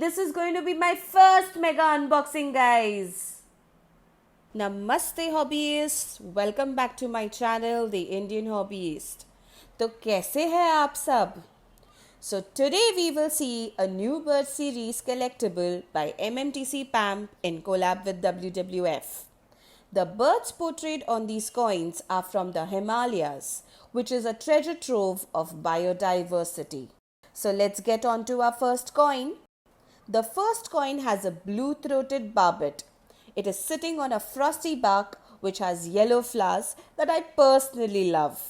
this is going to be my first mega unboxing, guys. Namaste hobbyists, welcome back to my channel, The Indian Hobbyist. तो कैसे हैं आप सब? So today we will see a new bird series collectible by MMTC PAMP in collab with WWF. The birds portrayed on these coins are from the Himalayas, which is a treasure trove of biodiversity. So let's get on to our first coin. The first coin has a blue-throated barbet. It is sitting on a frosty bark which has yellow flowers that I personally love.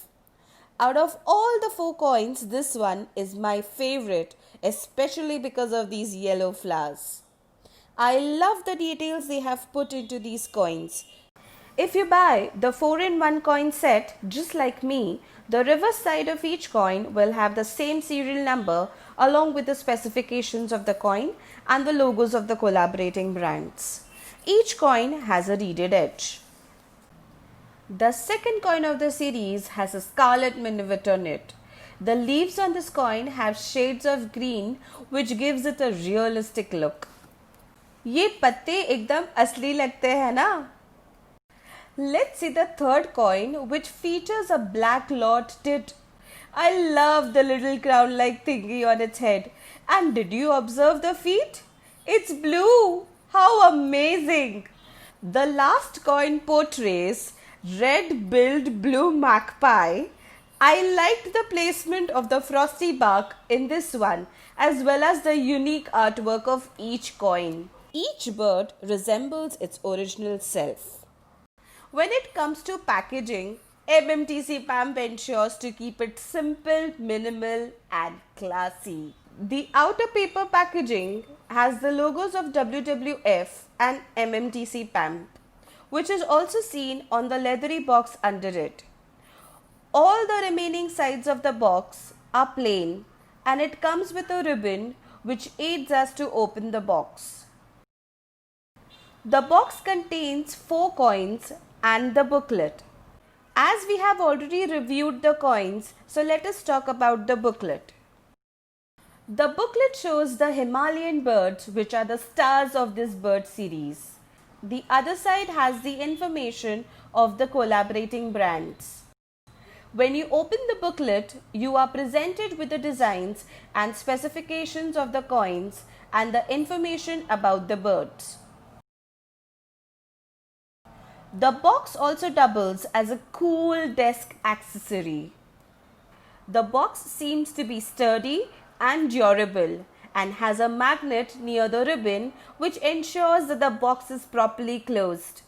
Out of all the 4 coins, this one is my favorite, especially because of these yellow flowers. I love the details they have put into these coins. If you buy the 4-in-1 coin set, just like me, the reverse side of each coin will have the same serial number along with the specifications of the coin and the logos of the collaborating brands. Each coin has a reeded edge. The second coin of the series has a scarlet minuet on it. The leaves on this coin have shades of green which gives it a realistic look. ये पत्ते एकदम असली लगते हैं ना? Let's see the third coin, which features a black lord tit. I love the little crown-like thingy on its head. And did you observe the feet? It's blue. How amazing! The last coin portrays red-billed blue magpie. I liked the placement of the frosty bark in this one, as well as the unique artwork of each coin. Each bird resembles its original self. When it comes to packaging, MMTC PAMP ensures to keep it simple, minimal and classy. The outer paper packaging has the logos of WWF and MMTC PAMP, which is also seen on the leathery box under it. All the remaining sides of the box are plain and it comes with a ribbon which aids us to open the box. The box contains 4 coins and the booklet. As we have already reviewed the coins, so let us talk about the booklet. The booklet shows the Himalayan birds which are the stars of this bird series. The other side has the information of the collaborating brands. When you open the booklet, you are presented with the designs and specifications of the coins and the information about the birds. The box also doubles as a cool desk accessory. The box seems to be sturdy and durable and has a magnet near the ribbon which ensures that the box is properly closed.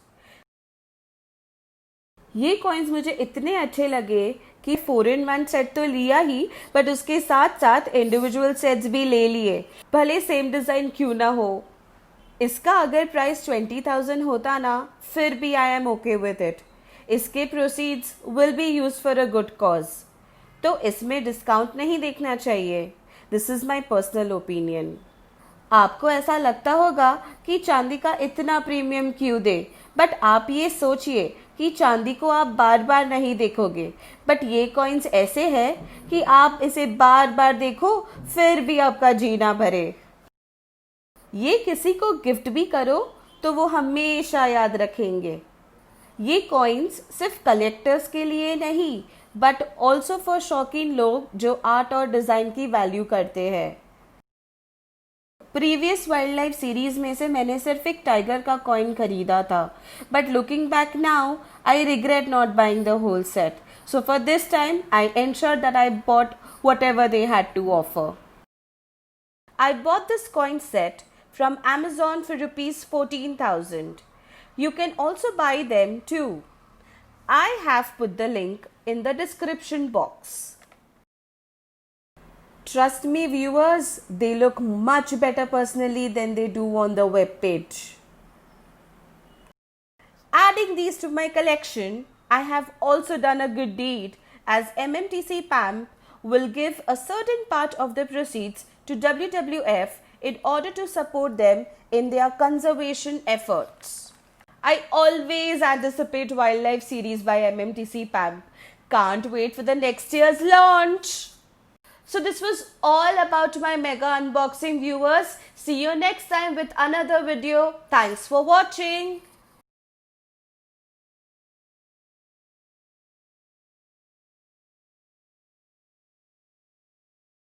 ये coins मुझे इतने अच्छे लगे कि 4-in-1 set तो लिया ही, but उसके साथ साथ इंडिविजुअल सेट्स भी ले लिए, भले सेम डिज़ाइन क्यों ना हो. इसका अगर प्राइस 20,000 होता ना, फिर भी I am okay with it. इसके proceeds will be use for a good cause. तो इसमें डिस्काउंट नहीं देखना चाहिए. This is my personal opinion. आपको ऐसा लगता होगा कि चांदी का इतना प्रीमियम क्यों दे, बट आप ये सोचिए कि चांदी को आप बार बार नहीं देखोगे, बट ये कॉइन्स ऐसे हैं कि आप इसे बार बार देखो फिर भी आपका जी ना भरे. ये किसी को गिफ्ट भी करो तो वो हमेशा याद रखेंगे. ये कॉइन्स सिर्फ कलेक्टर्स के लिए नहीं, बट ऑल्सो फॉर शौकीन लोग जो आर्ट और डिज़ाइन की वैल्यू करते हैं. प्रीवियस वाइल्ड लाइफ सीरीज में से मैंने सिर्फ एक टाइगर का कॉइन खरीदा था, but looking back now I regret not buying the whole set. So for this time I ensure that I bought whatever they had to offer. I bought this coin set from Amazon for rupees 14,000. You can also buy them too. I have put the link in the description box. Trust me viewers, they look much better personally than they do on the web page. Adding these to my collection, I have also done a good deed as MMTC PAMP will give a certain part of the proceeds to WWF in order to support them in their conservation efforts. I always anticipate wildlife series by MMTC PAMP. Can't wait for the next year's launch. So this was all about my mega unboxing, viewers. See you next time with another video. Thanks for watching.